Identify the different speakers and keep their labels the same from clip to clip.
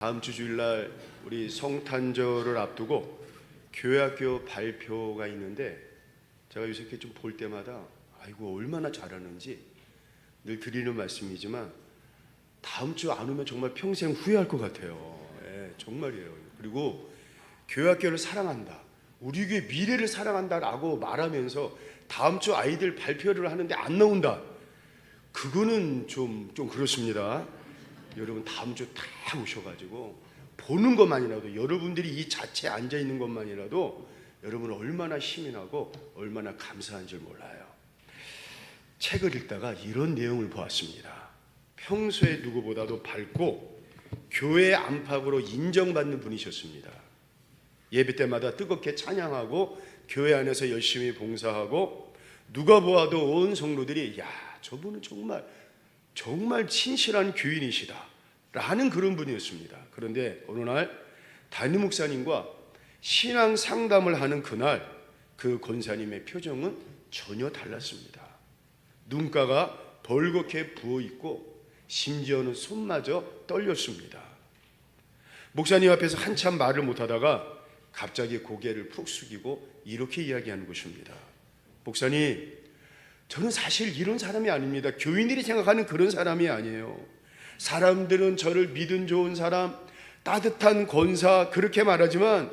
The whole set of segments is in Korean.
Speaker 1: 다음 주 주일날 우리 성탄절을 앞두고 교회학교 발표가 있는데 제가 요새 이렇게 좀 볼 때마다 아이고 얼마나 잘하는지 늘 드리는 말씀이지만 다음 주 안 오면 정말 평생 후회할 것 같아요. 예, 정말이에요. 그리고 교회학교를 사랑한다, 우리 교회 미래를 사랑한다라고 말하면서 다음 주 아이들 발표를 하는데 안 나온다, 그거는 좀 그렇습니다. 여러분 다음 주 다 오셔가지고 보는 것만이라도, 여러분들이 이 자체에 앉아있는 것만이라도 여러분 얼마나 힘이 나고 얼마나 감사한 줄 몰라요. 책을 읽다가 이런 내용을 보았습니다. 평소에 누구보다도 밝고 교회 안팎으로 인정받는 분이셨습니다. 예배 때마다 뜨겁게 찬양하고 교회 안에서 열심히 봉사하고 누가 보아도 온 성도들이 야, 저분은 정말 친실한 교인이시다 라는 그런 분이었습니다. 그런데 어느 날 담임 목사님과 신앙 상담을 하는 그날 그 권사님의 표정은 전혀 달랐습니다. 눈가가 벌겋게 부어있고 심지어는 손마저 떨렸습니다. 목사님 앞에서 한참 말을 못하다가 갑자기 고개를 푹 숙이고 이렇게 이야기하는 것입니다. 목사님, 저는 사실 이런 사람이 아닙니다. 교인들이 생각하는 그런 사람이 아니에요. 사람들은 저를 믿음 좋은 사람, 따뜻한 권사 그렇게 말하지만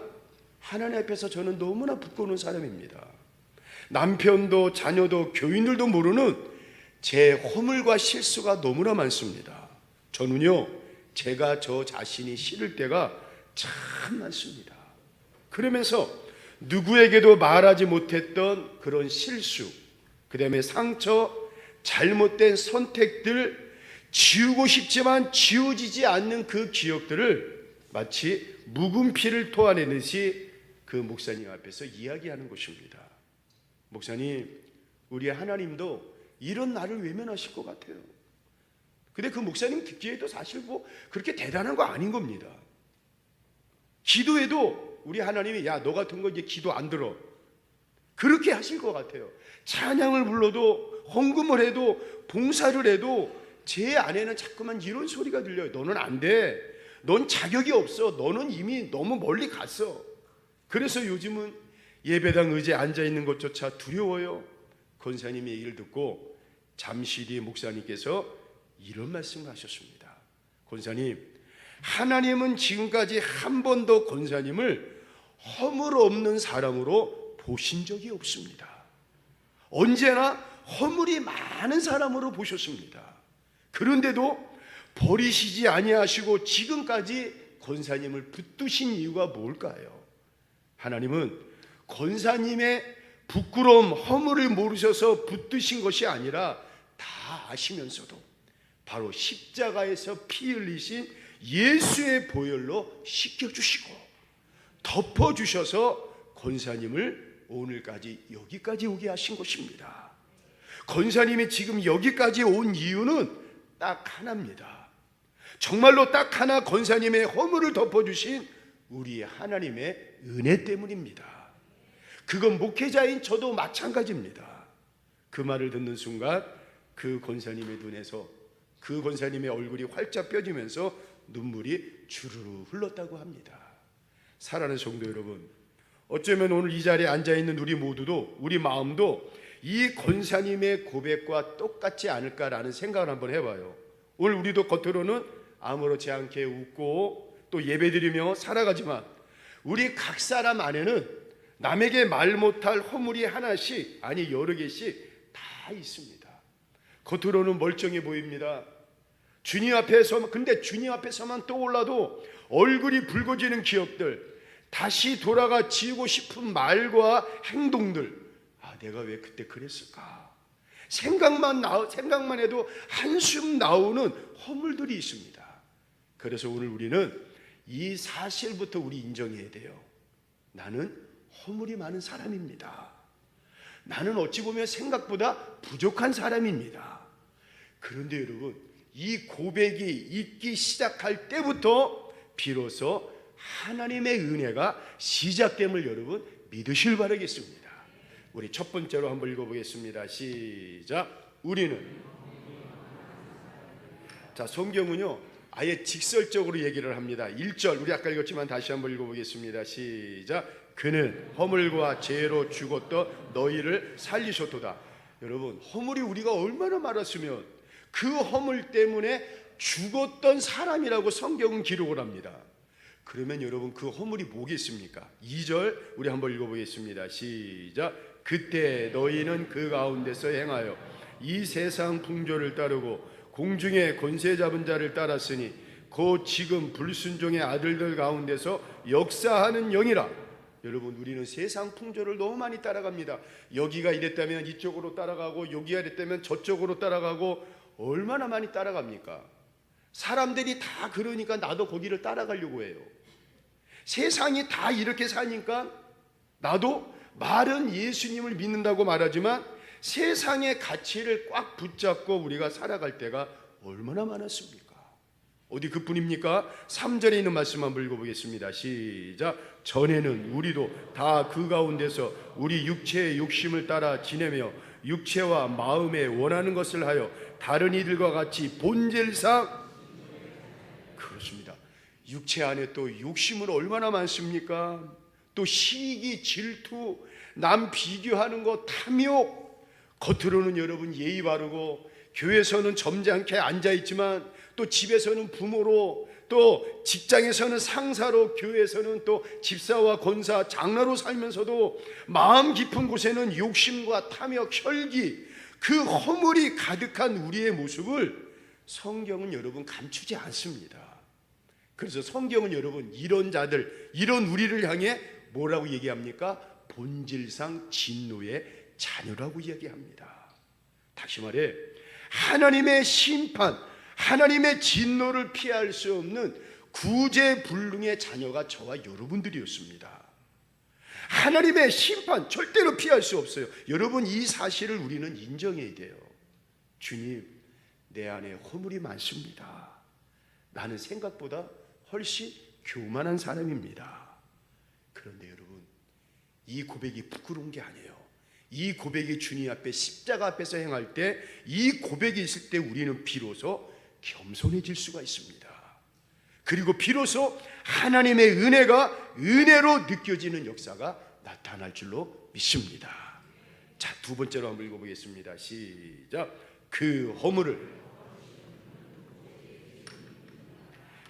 Speaker 1: 하나님 앞에서 저는 너무나 부끄러운 사람입니다. 남편도 자녀도 교인들도 모르는 제 허물과 실수가 너무나 많습니다. 저는요, 제가 저 자신이 싫을 때가 참 많습니다. 그러면서 누구에게도 말하지 못했던 그런 실수, 그 다음에 상처, 잘못된 선택들, 지우고 싶지만 지워지지 않는 그 기억들을 마치 묵은 피를 토하내듯이 그 목사님 앞에서 이야기하는 것입니다. 목사님, 우리 하나님도 이런 나를 외면하실 것 같아요. 근데 그 목사님 듣기에도 사실 그렇게 대단한 거 아닌 겁니다. 기도해도 우리 하나님이 야, 너 같은 거 이제 기도 안 들어, 그렇게 하실 것 같아요. 찬양을 불러도 헌금을 해도 봉사를 해도 제 안에는 자꾸만 이런 소리가 들려요. 너는 안 돼. 넌 자격이 없어. 너는 이미 너무 멀리 갔어. 그래서 요즘은 예배당 의자에 앉아있는 것조차 두려워요. 권사님의 얘기를 듣고 잠시 뒤에 목사님께서 이런 말씀을 하셨습니다. 권사님, 하나님은 지금까지 한 번도 권사님을 허물 없는 사람으로 보신 적이 없습니다. 언제나 허물이 많은 사람으로 보셨습니다. 그런데도 버리시지 아니하시고 지금까지 권사님을 붙드신 이유가 뭘까요? 하나님은 권사님의 부끄러움, 허물을 모르셔서 붙드신 것이 아니라 다 아시면서도 바로 십자가에서 피 흘리신 예수의 보혈로 씻겨주시고 덮어주셔서 권사님을 오늘까지 여기까지 오게 하신 것입니다. 권사님이 지금 여기까지 온 이유는 딱 하나입니다. 정말로 딱 하나, 권사님의 허물을 덮어주신 우리 하나님의 은혜 때문입니다. 그건 목회자인 저도 마찬가지입니다. 그 말을 듣는 순간 그 권사님의 눈에서 그 권사님의 얼굴이 활짝 펴지면서 눈물이 주르르 흘렀다고 합니다. 사랑하는 성도 여러분, 어쩌면 오늘 이 자리에 앉아있는 우리 모두도, 우리 마음도 이 권사님의 고백과 똑같지 않을까라는 생각을 한번 해봐요. 오늘 우리도 겉으로는 아무렇지 않게 웃고 또 예배드리며 살아가지만 우리 각 사람 안에는 남에게 말 못할 허물이 하나씩, 아니 여러 개씩 다 있습니다. 겉으로는 멀쩡해 보입니다. 근데 주님 앞에서만 떠올라도 얼굴이 붉어지는 기억들, 다시 돌아가 지우고 싶은 말과 행동들, 내가 왜 그때 그랬을까? 생각만 해도 한숨 나오는 허물들이 있습니다. 그래서 오늘 우리는 이 사실부터 우리 인정해야 돼요. 나는 허물이 많은 사람입니다. 나는 어찌 보면 생각보다 부족한 사람입니다. 그런데 여러분, 이 고백이 있기 시작할 때부터 비로소 하나님의 은혜가 시작됨을 여러분 믿으실 바라겠습니다. 우리 첫 번째로 한번 읽어보겠습니다. 시작. 우리는. 자, 성경은요 아예 직설적으로 얘기를 합니다. 1절 우리 아까 읽었지만 다시 한번 읽어보겠습니다. 시작. 그는 허물과 죄로 죽었던 너희를 살리셨도다. 여러분, 허물이 우리가 얼마나 많았으면 그 허물 때문에 죽었던 사람이라고 성경은 기록을 합니다. 그러면 여러분 그 허물이 뭐겠습니까? 2절 우리 한번 읽어보겠습니다. 시작. 그때 너희는 그 가운데서 행하여 이 세상 풍조를 따르고 공중의 권세 잡은 자를 따랐으니 곧 지금 불순종의 아들들 가운데서 역사하는 영이라. 여러분, 우리는 세상 풍조를 너무 많이 따라갑니다. 여기가 이랬다면 이쪽으로 따라가고 여기가 이랬다면 저쪽으로 따라가고 얼마나 많이 따라갑니까? 사람들이 다 그러니까 나도 거기를 따라가려고 해요. 세상이 다 이렇게 사니까 나도 말은 예수님을 믿는다고 말하지만 세상의 가치를 꽉 붙잡고 우리가 살아갈 때가 얼마나 많았습니까? 어디 그뿐입니까? 3절에 있는 말씀 한번 읽어보겠습니다. 시작. 전에는 우리도 다 그 가운데서 우리 육체의 욕심을 따라 지내며 육체와 마음에 원하는 것을 하여 다른 이들과 같이 본질상, 그렇습니다. 육체 안에 또 욕심은 얼마나 많습니까? 또 시기, 질투, 남 비교하는 것, 탐욕. 겉으로는 여러분 예의 바르고 교회에서는 점잖게 앉아있지만 또 집에서는 부모로, 또 직장에서는 상사로, 교회에서는 또 집사와 권사, 장로로 살면서도 마음 깊은 곳에는 욕심과 탐욕, 혈기, 그 허물이 가득한 우리의 모습을 성경은 여러분 감추지 않습니다. 그래서 성경은 여러분 이런 자들, 이런 우리를 향해 뭐라고 얘기합니까? 본질상 진노의 자녀라고 이야기합니다. 다시 말해 하나님의 심판, 하나님의 진노를 피할 수 없는 구제불능의 자녀가 저와 여러분들이었습니다. 하나님의 심판 절대로 피할 수 없어요. 여러분, 이 사실을 우리는 인정해야 돼요. 주님, 내 안에 허물이 많습니다. 나는 생각보다 훨씬 교만한 사람입니다. 그런데 여러분, 이 고백이 부끄러운 게 아니에요. 이 고백이 주님 앞에 십자가 앞에서 행할 때, 이 고백이 있을 때 우리는 비로소 겸손해질 수가 있습니다. 그리고 비로소 하나님의 은혜가 은혜로 느껴지는 역사가 나타날 줄로 믿습니다. 자, 두 번째로 한번 읽어보겠습니다. 시작. 그 허물을.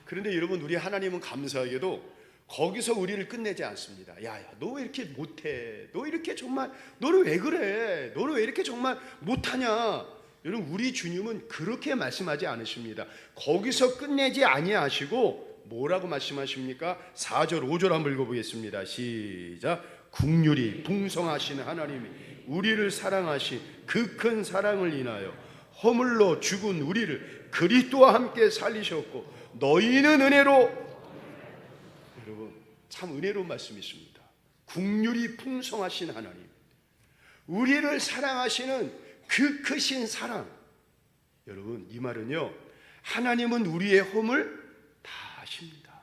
Speaker 1: 그런데 여러분, 우리 하나님은 감사하게도 거기서 우리를 끝내지 않습니다. 야야, 너 왜 이렇게 못해? 너 이렇게 정말, 너는 왜 그래? 너는 왜 이렇게 정말 못하냐? 여러분, 우리 주님은 그렇게 말씀하지 않으십니다. 거기서 끝내지 아니하시고 뭐라고 말씀하십니까? 4절 5절 한번 읽어보겠습니다. 시작. 긍휼이 풍성하신 하나님이 우리를 사랑하신 그 큰 사랑을 인하여 허물로 죽은 우리를 그리스도와 함께 살리셨고 너희는 은혜로. 여러분, 참 은혜로운 말씀이 있습니다. 긍휼이 풍성하신 하나님, 우리를 사랑하시는 그 크신 사랑. 여러분, 이 말은요, 하나님은 우리의 허물 다 아십니다.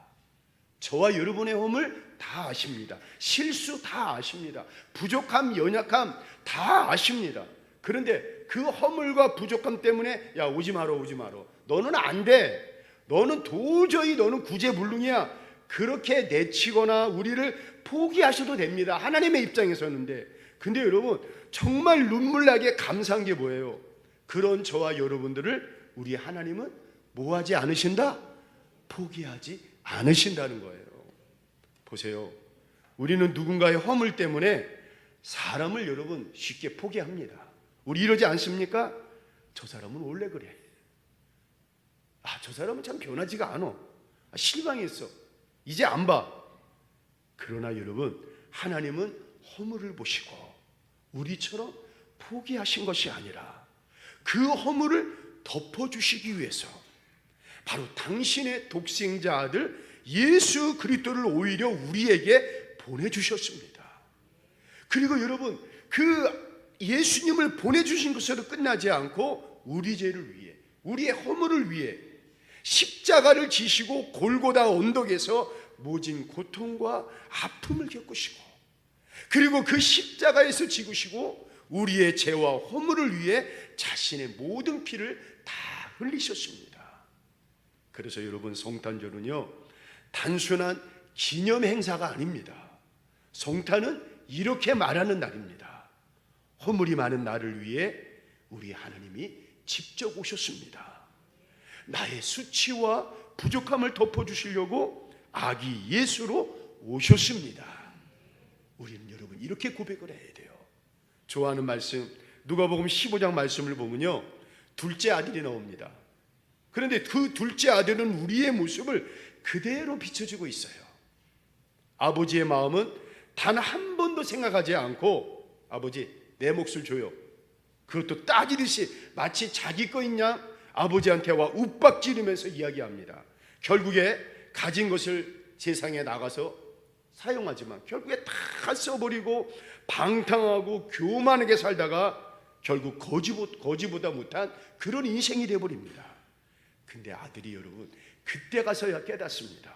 Speaker 1: 저와 여러분의 허물 다 아십니다. 실수 다 아십니다. 부족함, 연약함 다 아십니다. 그런데 그 허물과 부족함 때문에 야, 오지 마라, 오지 마라, 너는 안 돼, 너는 도저히 너는 구제불능이야, 그렇게 내치거나 우리를 포기하셔도 됩니다. 하나님의 입장에서는데. 근데 여러분, 정말 눈물나게 감사한 게 뭐예요? 그런 저와 여러분들을 우리 하나님은 뭐하지 않으신다? 포기하지 않으신다는 거예요. 보세요, 우리는 누군가의 허물 때문에 사람을 여러분 쉽게 포기합니다. 우리 이러지 않습니까? 저 사람은 원래 그래, 저 사람은 참 변하지가 않아, 실망했어, 이제 안 봐. 그러나 여러분, 하나님은 허물을 보시고 우리처럼 포기하신 것이 아니라 그 허물을 덮어주시기 위해서 바로 당신의 독생자 아들 예수 그리스도를 오히려 우리에게 보내주셨습니다. 그리고 여러분, 그 예수님을 보내주신 것으로 끝나지 않고 우리 죄를 위해, 우리의 허물을 위해 십자가를 지시고 골고다 언덕에서 모진 고통과 아픔을 겪으시고, 그리고 그 십자가에서 지구시고 우리의 죄와 허물을 위해 자신의 모든 피를 다 흘리셨습니다. 그래서 여러분, 성탄절은요 단순한 기념 행사가 아닙니다. 성탄은 이렇게 말하는 날입니다. 허물이 많은 나를 위해 우리 하나님이 직접 오셨습니다. 나의 수치와 부족함을 덮어주시려고 아기 예수로 오셨습니다. 우리는 여러분 이렇게 고백을 해야 돼요. 좋아하는 말씀, 누가복음 15장 말씀을 보면요, 둘째 아들이 나옵니다. 그런데 그 둘째 아들은 우리의 모습을 그대로 비춰주고 있어요. 아버지의 마음은 단 한 번도 생각하지 않고, 아버지 내 몫을 줘요, 그것도 따지듯이 마치 자기 거인 양 아버지한테 와 윽박지르면서 이야기합니다. 결국에 가진 것을 세상에 나가서 사용하지만 결국에 다 써버리고 방탕하고 교만하게 살다가 결국 거지보다 못한 그런 인생이 되어버립니다. 근데 아들이 여러분 그때 가서야 깨닫습니다.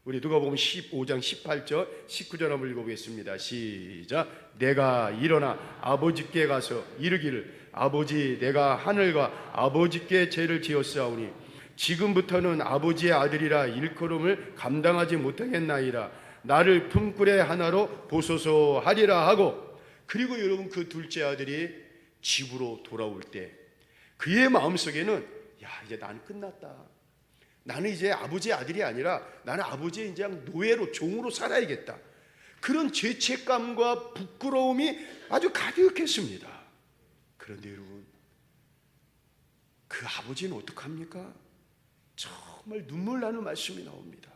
Speaker 1: 우리 누가복음 15장 18절 19절 한번 읽어보겠습니다. 시작. 내가 일어나 아버지께 가서 이르기를 아버지, 내가 하늘과 아버지께 죄를 지었사오니 지금부터는 아버지의 아들이라 일컬음을 감당하지 못하겠나이다. 나를 품꾼의 하나로 보소서 하리라 하고, 그리고 여러분 그 둘째 아들이 집으로 돌아올 때 그의 마음속에는 야, 이제 나는 끝났다. 나는 이제 아버지의 아들이 아니라 나는 아버지의 이제 노예로, 종으로 살아야겠다. 그런 죄책감과 부끄러움이 아주 가득했습니다. 그런데 여러분, 그 아버지는 어떡합니까? 정말 눈물 나는 말씀이 나옵니다.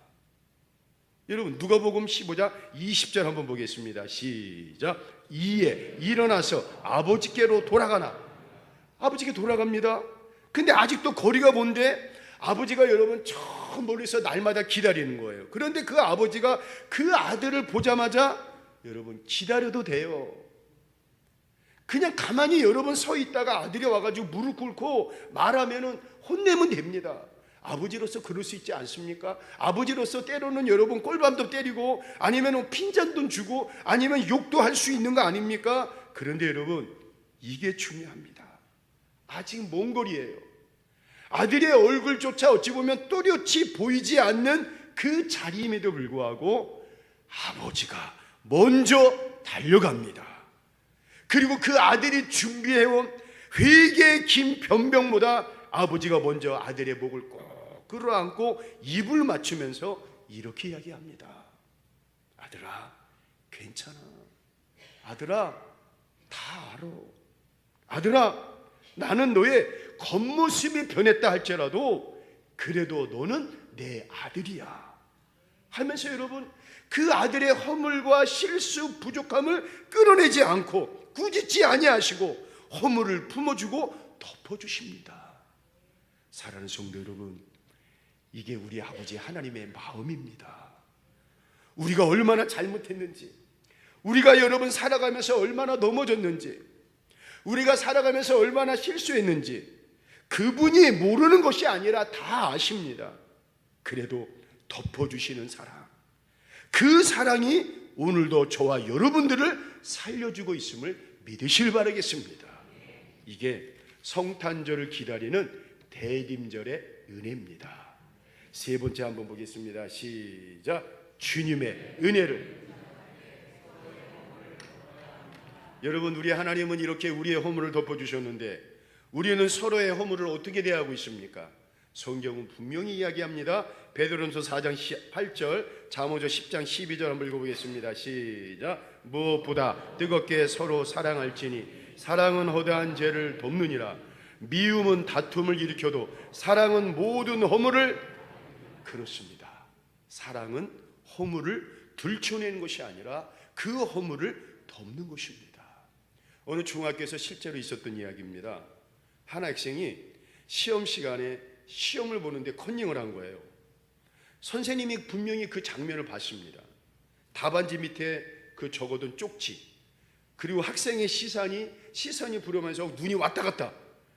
Speaker 1: 여러분 누가복음 15장 20절 한번 보겠습니다. 시작. 이에 일어나서 아버지께로 돌아가나. 아버지께 돌아갑니다. 근데 아직도 거리가 먼데 아버지가 여러분 저 멀리서 날마다 기다리는 거예요. 그런데 그 아버지가 그 아들을 보자마자 여러분 기다려도 돼요. 그냥 가만히 여러분 서 있다가 아들이 와가지고 무릎 꿇고 말하면은 혼내면 됩니다. 아버지로서 그럴 수 있지 않습니까? 아버지로서 때로는 여러분 꼴밤도 때리고 아니면 핀잔도 주고 아니면 욕도 할 수 있는 거 아닙니까? 그런데 여러분 이게 중요합니다. 아직 먼 거리예요. 아들의 얼굴조차 어찌 보면 또렷이 보이지 않는 그 자리임에도 불구하고 아버지가 먼저 달려갑니다. 그리고 그 아들이 준비해온 회개의 긴 변병보다 아버지가 먼저 아들의 목을 꼭 끌어안고 입을 맞추면서 이렇게 이야기합니다. 아들아, 괜찮아. 아들아, 다 알아. 아들아, 나는 너의 겉모습이 변했다 할지라도 그래도 너는 내 아들이야 하면서 여러분 그 아들의 허물과 실수, 부족함을 끌어내지 않고 꾸짖지 아니하시고 허물을 품어주고 덮어주십니다. 사랑하는 성도 여러분, 이게 우리 아버지 하나님의 마음입니다. 우리가 얼마나 잘못했는지, 우리가 여러분 살아가면서 얼마나 넘어졌는지, 우리가 살아가면서 얼마나 실수했는지 그분이 모르는 것이 아니라 다 아십니다. 그래도 덮어주시는 사랑, 그 사랑이 오늘도 저와 여러분들을 살려주고 있음을 믿으실 바라겠습니다. 이게 성탄절을 기다리는 대림절의 은혜입니다. 세 번째 한번 보겠습니다. 시작. 주님의 은혜를. 여러분, 우리 하나님은 이렇게 우리의 허물을 덮어주셨는데 우리는 서로의 허물을 어떻게 대하고 있습니까? 성경은 분명히 이야기합니다. 베드로전서 4장 8절, 잠언서 10장 12절 한번 읽어보겠습니다. 시작. 무엇보다 뜨겁게 서로 사랑할지니 사랑은 허다한 죄를 덮느니라. 미움은 다툼을 일으켜도 사랑은 모든 허물을. 그렇습니다. 사랑은 허물을 들춰내는 것이 아니라 그 허물을 덮는 것입니다. 어느 중학교에서 실제로 있었던 이야기입니다. 한 학생이 시험 시간에 시험을 보는데 컨닝을 한 거예요. 선생님이 분명히 그 장면을 봤습니다. 답안지 밑에 그 적어둔 쪽지, 그리고 학생의 시선이 부르면서 눈이 왔다 갔다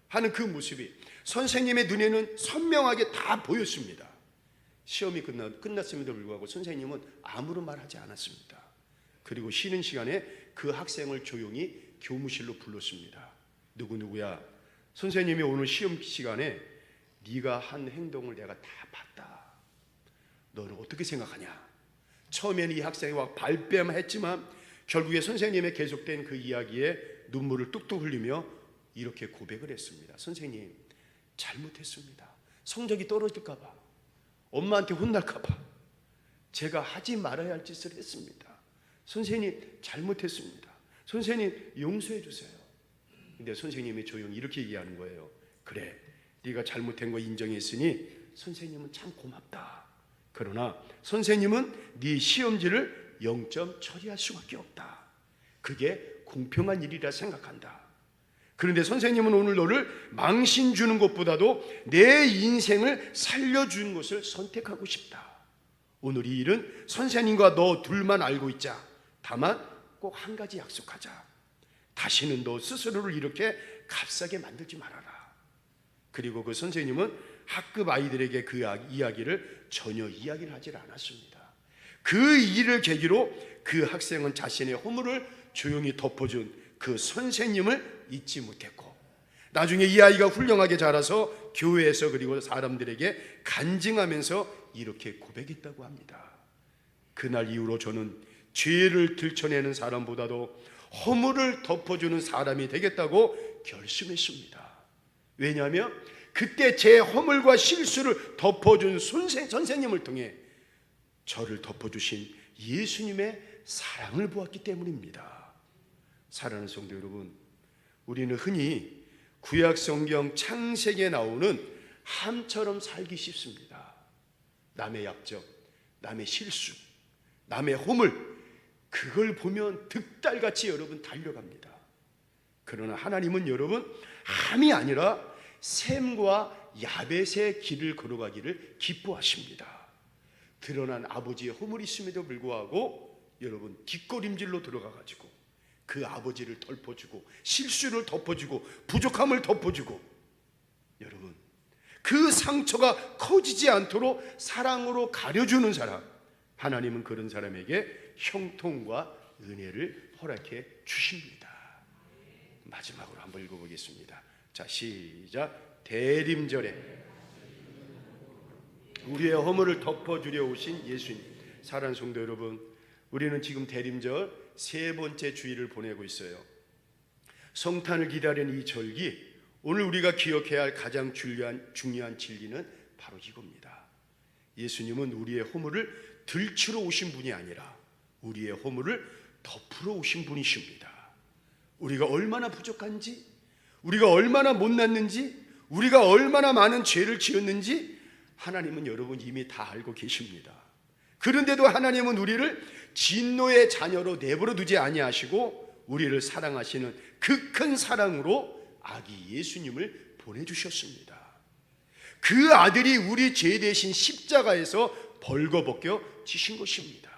Speaker 1: 하는 그 모습이 선생님의 눈에는 선명하게 다 보였습니다. 시험이 끝났음에도 불구하고 선생님은 아무런 말하지 않았습니다. 그리고 쉬는 시간에 그 학생을 조용히 교무실로 불렀습니다. 누구야? 선생님이 오늘 시험 시간에 네가 한 행동을 내가 다 봤다. 너는 어떻게 생각하냐? 처음에는 이 학생이 막 발뺌했지만 결국에 선생님의 계속된 그 이야기에 눈물을 뚝뚝 흘리며 이렇게 고백을 했습니다. 선생님, 잘못했습니다. 성적이 떨어질까 봐, 엄마한테 혼날까 봐 제가 하지 말아야 할 짓을 했습니다. 선생님, 잘못했습니다. 선생님, 용서해 주세요. 근데 선생님이 조용히 이렇게 얘기하는 거예요. 그래, 네가 잘못한 거 인정했으니 선생님은 참 고맙다. 그러나 선생님은 네 시험지를 0점 처리할 수밖에 없다. 그게 공평한 일이라 생각한다. 그런데 선생님은 오늘 너를 망신 주는 것보다도 내 인생을 살려주는 것을 선택하고 싶다. 오늘 이 일은 선생님과 너 둘만 알고 있자. 다만 꼭 한 가지 약속하자. 다시는 너 스스로를 이렇게 값싸게 만들지 말아라. 그리고 그 선생님은 학급 아이들에게 그 이야기를 전혀 이야기를 하질 않았습니다. 그 일을 계기로 그 학생은 자신의 허물을 조용히 덮어준 그 선생님을 잊지 못했고, 나중에 이 아이가 훌륭하게 자라서 교회에서 그리고 사람들에게 간증하면서 이렇게 고백했다고 합니다. 그날 이후로 저는 죄를 들춰내는 사람보다도 허물을 덮어주는 사람이 되겠다고 결심했습니다. 왜냐하면 그때 제 허물과 실수를 덮어준 선생님을 통해 저를 덮어주신 예수님의 사랑을 보았기 때문입니다. 사랑하는 성도 여러분, 우리는 흔히 구약 성경 창세기에 나오는 함처럼 살기 쉽습니다. 남의 약점, 남의 실수, 남의 허물, 그걸 보면 득달같이 여러분 달려갑니다. 그러나 하나님은 여러분 함이 아니라 셈과 야벳의 길을 걸어가기를 기뻐하십니다. 드러난 아버지의 허물이 있음에도 불구하고 여러분 뒷걸음질로 들어가가지고 그 아버지를 덮어주고 실수를 덮어주고 부족함을 덮어주고, 여러분 그 상처가 커지지 않도록 사랑으로 가려주는 사람, 하나님은 그런 사람에게 형통과 은혜를 허락해 주십니다. 마지막으로 한번 읽어보겠습니다. 자, 시작. 대림절에 우리의 허물을 덮어주려 오신 예수님. 사랑하는 성도 여러분, 우리는 지금 대림절 세 번째 주일을 보내고 있어요. 성탄을 기다리는 이 절기, 오늘 우리가 기억해야 할 가장 중요한 진리는 바로 이겁니다. 예수님은 우리의 허물을 들추러 오신 분이 아니라 우리의 허물을 덮으러 오신 분이십니다. 우리가 얼마나 부족한지, 우리가 얼마나 못났는지, 우리가 얼마나 많은 죄를 지었는지 하나님은 여러분 이미 다 알고 계십니다. 그런데도 하나님은 우리를 진노의 자녀로 내버려 두지 아니하시고 우리를 사랑하시는 그 큰 사랑으로 아기 예수님을 보내주셨습니다. 그 아들이 우리 죄 대신 십자가에서 벌거벗겨 지신 것입니다.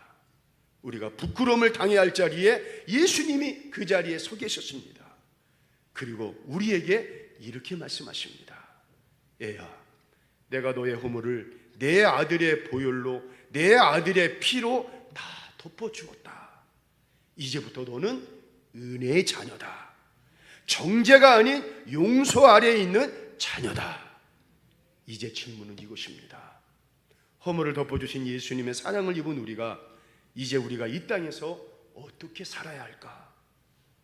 Speaker 1: 우리가 부끄러움을 당해야 할 자리에 예수님이 그 자리에 서 계셨습니다. 그리고 우리에게 이렇게 말씀하십니다. 애야, 내가 너의 허물을 내 아들의 보혈로, 내 아들의 피로 다 덮어주었다. 이제부터 너는 은혜의 자녀다. 정죄가 아닌 용서 아래에 있는 자녀다. 이제 질문은 이것입니다. 허물을 덮어주신 예수님의 사랑을 입은 우리가 이제 우리가 이 땅에서 어떻게 살아야 할까?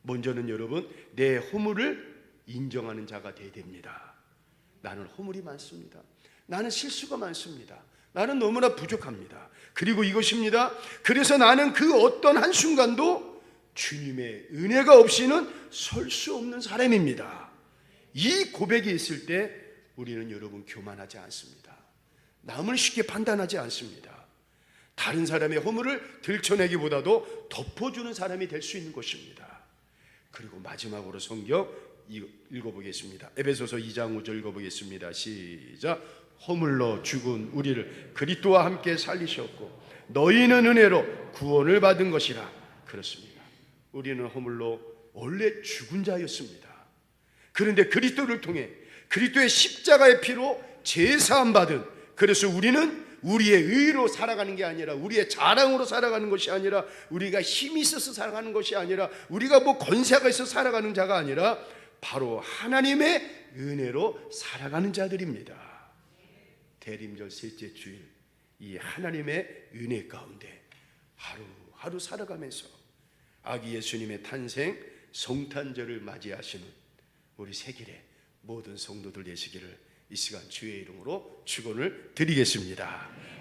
Speaker 1: 먼저는 여러분, 내 허물을 인정하는 자가 되어야 됩니다. 나는 허물이 많습니다. 나는 실수가 많습니다. 나는 너무나 부족합니다. 그리고 이것입니다. 그래서 나는 그 어떤 한순간도 주님의 은혜가 없이는 설 수 없는 사람입니다. 이 고백이 있을 때 우리는 여러분 교만하지 않습니다. 남을 쉽게 판단하지 않습니다. 다른 사람의 허물을 들춰내기보다도 덮어주는 사람이 될 수 있는 것입니다. 그리고 마지막으로 성경 읽어보겠습니다. 에베소서 2장 5절 읽어보겠습니다. 시작. 허물로 죽은 우리를 그리스도와 함께 살리셨고 너희는 은혜로 구원을 받은 것이라. 그렇습니다. 우리는 허물로 원래 죽은 자였습니다. 그런데 그리스도를 통해 그리스도의 십자가의 피로 제사함 받은, 그래서 우리는 우리의 의로 살아가는 게 아니라, 우리의 자랑으로 살아가는 것이 아니라, 우리가 힘이 있어서 살아가는 것이 아니라, 우리가 뭐 권세가 있어서 살아가는 자가 아니라 바로 하나님의 은혜로 살아가는 자들입니다. 대림절 셋째 주일 이 하나님의 은혜 가운데 하루하루 살아가면서 아기 예수님의 탄생 성탄절을 맞이하시는 우리 세길의 모든 성도들 되시기를 이 시간 주의 이름으로 축원을 드리겠습니다.